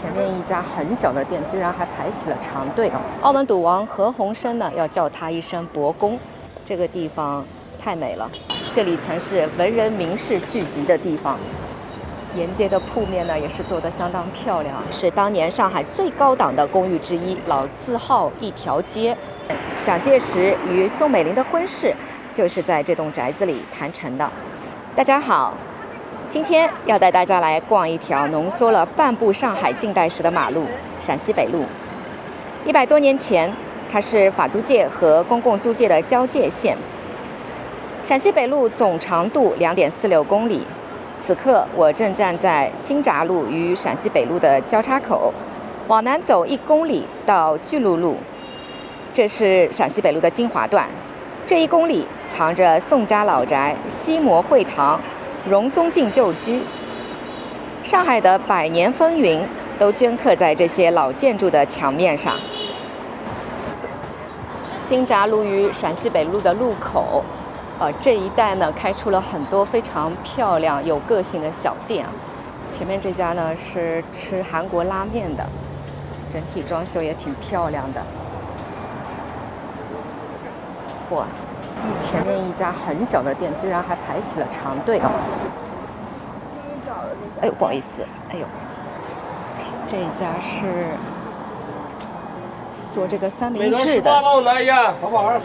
前面一家很小的店居然还排起了长队啊！澳门赌王何鸿燊呢，要叫他一声伯公。这个地方太美了，这里曾是文人名士聚集的地方。沿街的铺面呢，也是做得相当漂亮，是当年上海最高档的公寓之一，老字号一条街。蒋介石与宋美龄的婚事就是在这栋宅子里谈成的。大家好。今天要带大家来逛一条浓缩了半部上海近代史的马路——陕西北路。100多年前，它是法租界和公共租界的交界线。陕西北路总长度2.46公里。此刻，我正站在新闸路与陕西北路的交叉口，往南走1公里到巨鹿路。这是陕西北路的精华段。这1公里藏着宋家老宅、西摩会堂、荣宗敬旧居，上海的百年风云都镌刻在这些老建筑的墙面上。新闸路与陕西北路的路口，这一带呢开出了很多非常漂亮、有个性的小店。前面这家呢是吃韩国拉面的，整体装修也挺漂亮的。嚯！前面一家很小的店居然还排起了长队啊！哎呦，不好意思，哎呦，这一家是做这个三明治的，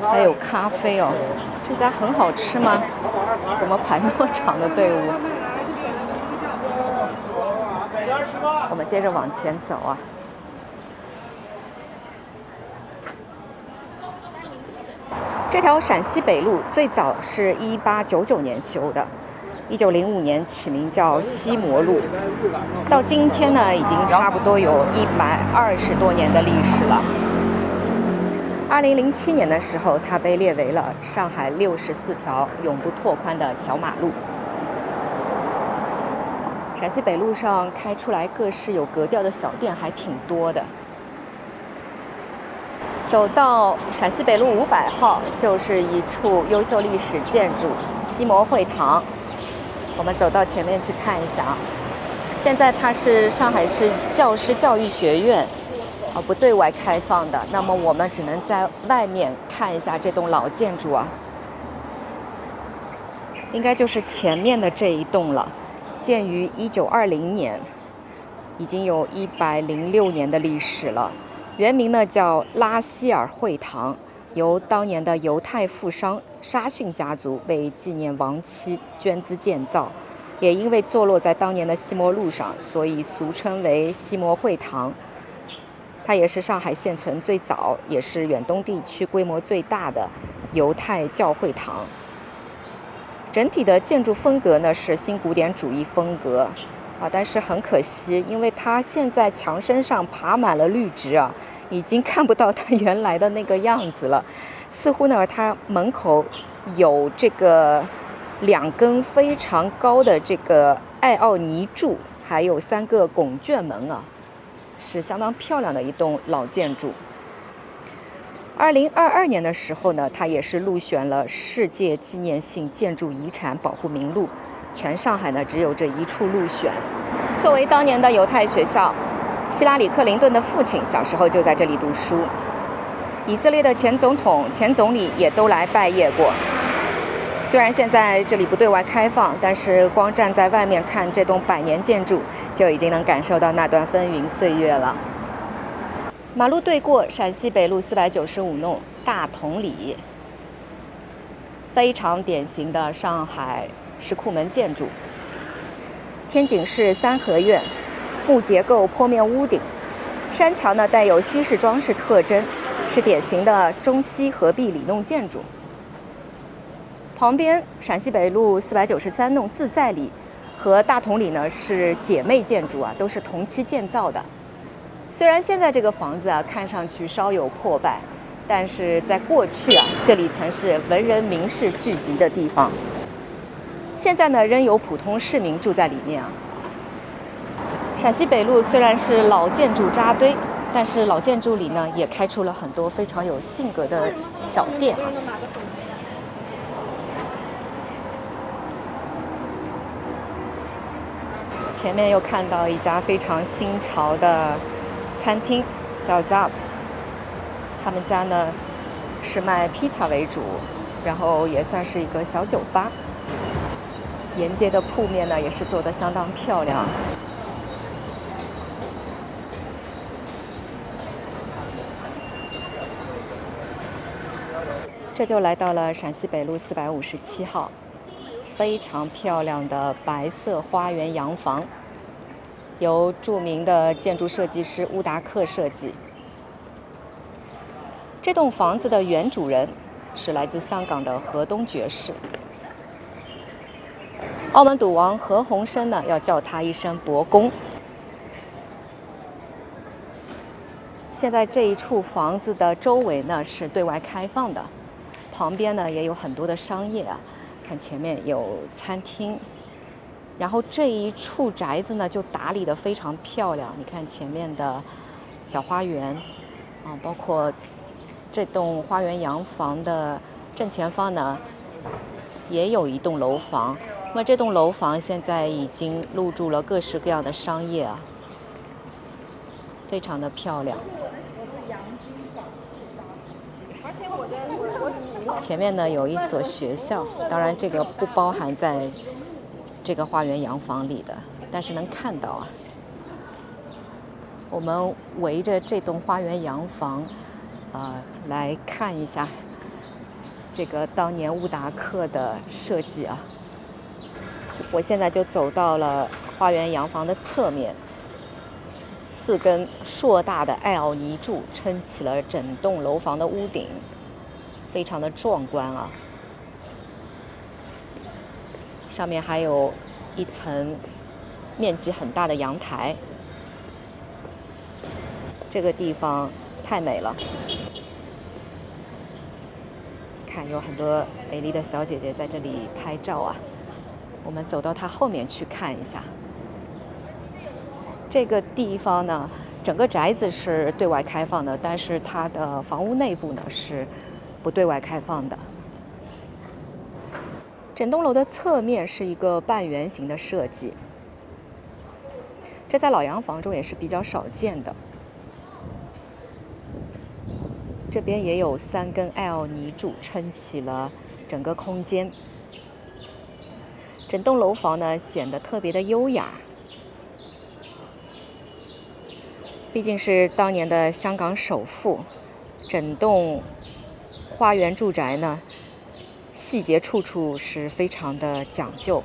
还有咖啡哦。这家很好吃吗？怎么排那么长的队伍？我们接着往前走啊。这条陕西北路最早是1899年修的，1905年取名叫西摩路，到今天呢，已经差不多有120多年的历史了。2007年的时候，它被列为了上海64条永不拓宽的小马路。陕西北路上开出来各式有格调的小店还挺多的。走到陕西北路500号，就是一处优秀历史建筑西摩会堂。我们走到前面去看一下啊。现在它是上海市教师教育学院，不对外开放的。那么我们只能在外面看一下这栋老建筑啊。应该就是前面的这一栋了，建于1920年，已经有106年的历史了。原名呢叫拉希尔会堂，由当年的犹太富商沙逊家族为纪念亡妻捐资建造，也因为坐落在当年的西摩路上，所以俗称为西摩会堂。它也是上海现存最早，也是远东地区规模最大的犹太教会堂。整体的建筑风格呢是新古典主义风格。但是很可惜，因为它现在墙身上爬满了绿植啊，已经看不到它原来的那个样子了。似乎呢，它门口有这个2根非常高的这个艾奥尼柱，还有3个拱券门啊，是相当漂亮的一栋老建筑。2022年的时候呢，它也是入选了世界纪念性建筑遗产保护名录。全上海呢只有这一处入选。作为当年的犹太学校，希拉里·克林顿的父亲小时候就在这里读书。以色列的前总统、前总理也都来拜谒过。虽然现在这里不对外开放，但是光站在外面看这栋100年建筑，就已经能感受到那段风云岁月了。马路对过陕西北路495弄大同里，非常典型的上海石库门建筑。天井式3合院，木结构坡面屋顶，山墙呢带有西式装饰特征，是典型的中西合璧里弄建筑。旁边陕西北路493弄自在里和大同里呢是姐妹建筑啊，都是同期建造的。虽然现在这个房子啊看上去稍有破败，但是在过去啊，这里曾是文人名士聚集的地方。现在呢，仍有普通市民住在里面啊。陕西北路虽然是老建筑扎堆，但是老建筑里呢，也开出了很多非常有性格的小店啊。前面又看到一家非常新潮的餐厅，叫 Zap。他们家呢是卖披萨为主，然后也算是一个小酒吧。沿街的铺面呢也是做得相当漂亮。这就来到了陕西北路457号，非常漂亮的白色花园洋房，由著名的建筑设计师乌达克设计。这栋房子的原主人是来自香港的河东爵士。澳门赌王何鸿燊呢，要叫他一声伯公。现在这一处房子的周围呢是对外开放的，旁边呢也有很多的商业啊，看前面有餐厅。然后这一处宅子呢就打理得非常漂亮，你看前面的小花园啊，包括这栋花园洋房的正前方呢也有一栋楼房。那么这栋楼房现在已经入驻了各式各样的商业啊，非常的漂亮。前面呢有一所学校，当然这个不包含在这个花园洋房里的，但是能看到啊。我们围着这栋花园洋房来看一下这个当年乌达克的设计啊。我现在就走到了花园洋房的侧面，4根硕大的艾奥尼柱撑起了整栋楼房的屋顶，非常的壮观啊。上面还有一层面积很大的阳台，这个地方太美了。看，有很多美丽的小姐姐在这里拍照啊。我们走到它后面去看一下。这个地方呢，整个宅子是对外开放的，但是它的房屋内部呢是不对外开放的。整栋楼的侧面是一个半圆形的设计，这在老洋房中也是比较少见的。这边也有3根艾奥尼柱撑起了整个空间。整栋楼房呢显得特别的优雅，毕竟是当年的香港首富。整栋花园住宅呢，细节处处是非常的讲究。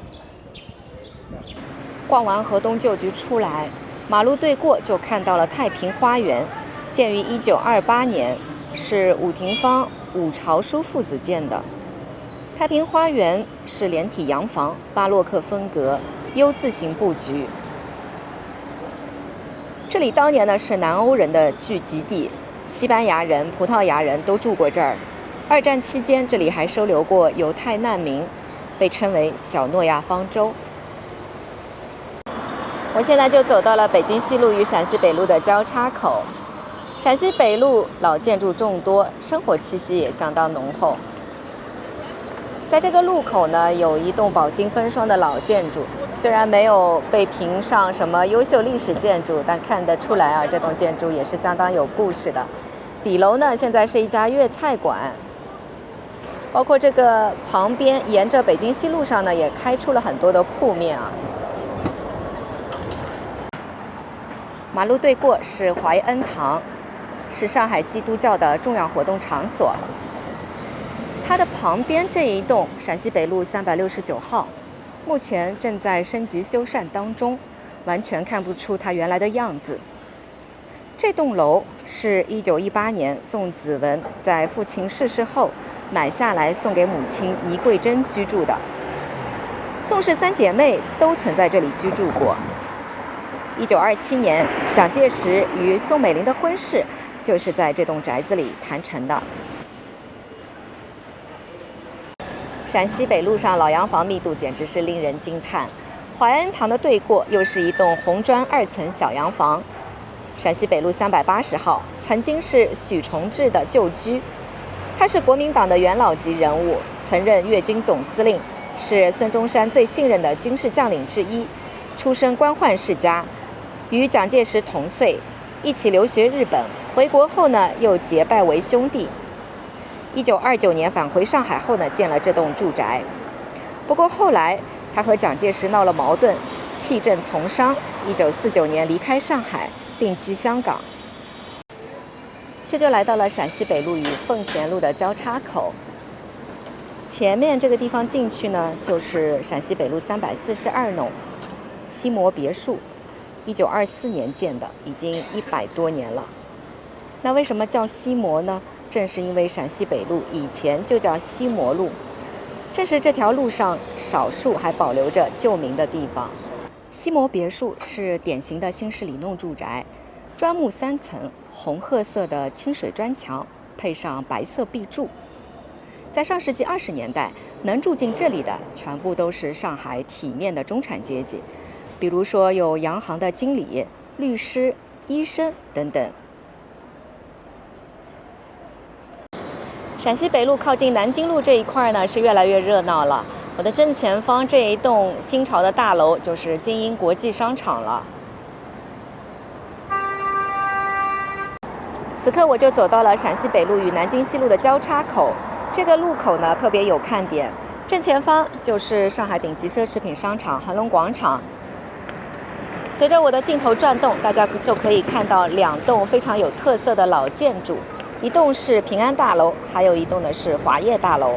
逛完河东旧局出来，马路对过就看到了太平花园，建于1928年，是伍廷芳、伍朝书父子建的。太平花园是连体洋房，巴洛克风格，U字形布局。这里当年呢是南欧人的聚集地，西班牙人、葡萄牙人都住过这儿。2战期间，这里还收留过犹太难民，被称为小诺亚方舟。我现在就走到了北京西路与陕西北路的交叉口。陕西北路老建筑众多，生活气息也相当浓厚。在这个路口呢，有一栋饱经风霜的老建筑，虽然没有被评上什么优秀历史建筑，但看得出来啊，这栋建筑也是相当有故事的。底楼呢，现在是一家粤菜馆，包括这个旁边沿着北京西路上呢，也开出了很多的铺面啊。马路对过是怀恩堂，是上海基督教的重要活动场所。它的旁边这一栋陕西北路369号，目前正在升级修缮当中，完全看不出它原来的样子。这栋楼是1918年宋子文在父亲逝世后买下来送给母亲倪桂珍居住的。宋氏3姐妹都曾在这里居住过。1927年，蒋介石与宋美龄的婚事就是在这栋宅子里谈成的。陕西北路上老洋房密度简直是令人惊叹，怀恩堂的对过又是一栋红砖2层小洋房。陕西北路380号曾经是许崇智的旧居，他是国民党的元老级人物，曾任粤军总司令，是孙中山最信任的军事将领之一。出身官宦世家，与蒋介石同岁，一起留学日本。回国后呢，又结拜为兄弟。1929年返回上海后呢，建了这栋住宅。不过后来他和蒋介石闹了矛盾，弃政从商。1949年离开上海，定居香港。这就来到了陕西北路与奉贤路的交叉口。前面这个地方进去呢，就是陕西北路342弄西摩别墅，1924年建的，已经100多年了。那为什么叫西摩呢？正是因为陕西北路以前就叫西摩路，这是这条路上少数还保留着旧名的地方。西摩别墅是典型的新式里弄住宅，砖木3层，红褐色的清水砖墙，配上白色壁柱。在上世纪20年代，能住进这里的全部都是上海体面的中产阶级，比如说有洋行的经理、律师、医生等等。陕西北路靠近南京路这一块呢，是越来越热闹了。我的正前方这一栋新潮的大楼就是金鹰国际商场了。此刻我就走到了陕西北路与南京西路的交叉口，这个路口呢特别有看点，正前方就是上海顶级奢侈品商场恒隆广场。随着我的镜头转动，大家就可以看到2栋非常有特色的老建筑。一栋是平安大楼，还有一栋呢是华业大楼。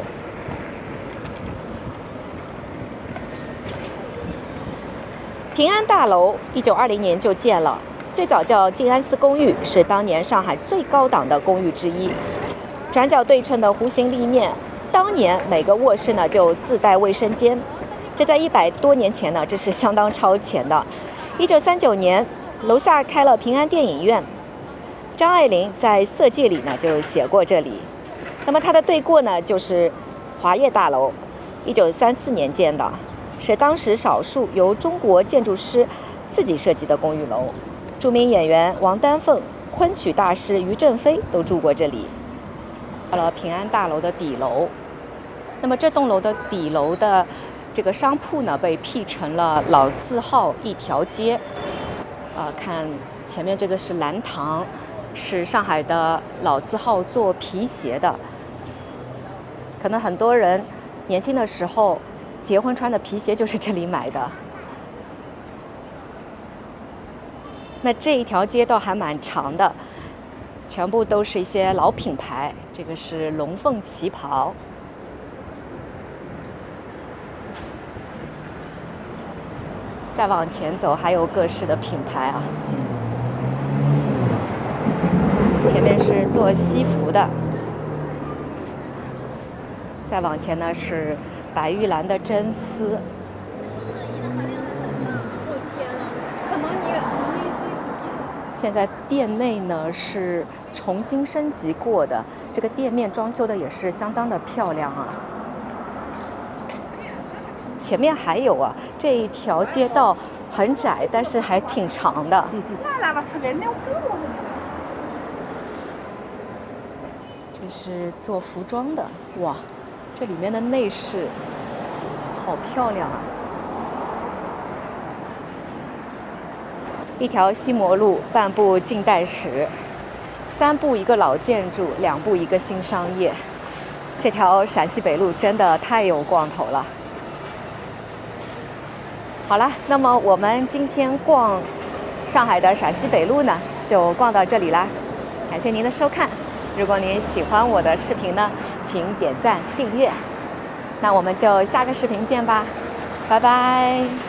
平安大楼1920年就建了，最早叫静安寺公寓，是当年上海最高档的公寓之一。转角对称的弧形立面，当年每个卧室呢就自带卫生间，这在100多年前呢，这是相当超前的。1939年，楼下开了平安电影院。张爱玲在《色戒》里呢就写过这里。那么它的对过呢就是华业大楼，1934年建的，是当时少数由中国建筑师自己设计的公寓楼。著名演员王丹凤、昆曲大师于正飞都住过这里。到了平安大楼的底楼，那么这栋楼的底楼的这个商铺呢被辟成了老字号一条街。看前面这个是蓝塘。是上海的老字号做皮鞋的，可能很多人年轻的时候结婚穿的皮鞋就是这里买的。那这一条街道还蛮长的，全部都是一些老品牌。这个是龙凤旗袍，再往前走还有各式的品牌啊。前面是做西服的，再往前呢是白玉兰的真丝。现在店内呢是重新升级过的，这个店面装修的也是相当的漂亮啊。前面还有啊，这一条街道很窄，但是还挺长的。这是做服装的，哇，这里面的内饰好漂亮啊！一条西摩路，半部近代史，3步一个老建筑，2步一个新商业。这条陕西北路真的太有逛头了。好了，那么我们今天逛上海的陕西北路呢，就逛到这里啦。感谢您的收看。如果您喜欢我的视频呢，请点赞订阅。那我们就下个视频见吧，拜拜。